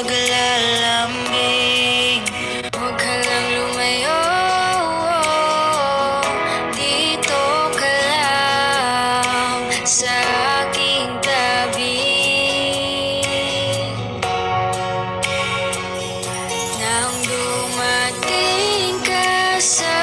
paglalambing. Huwag ka lang lumayo, dito ka lang sa aking tabi. Nang dumating ka sa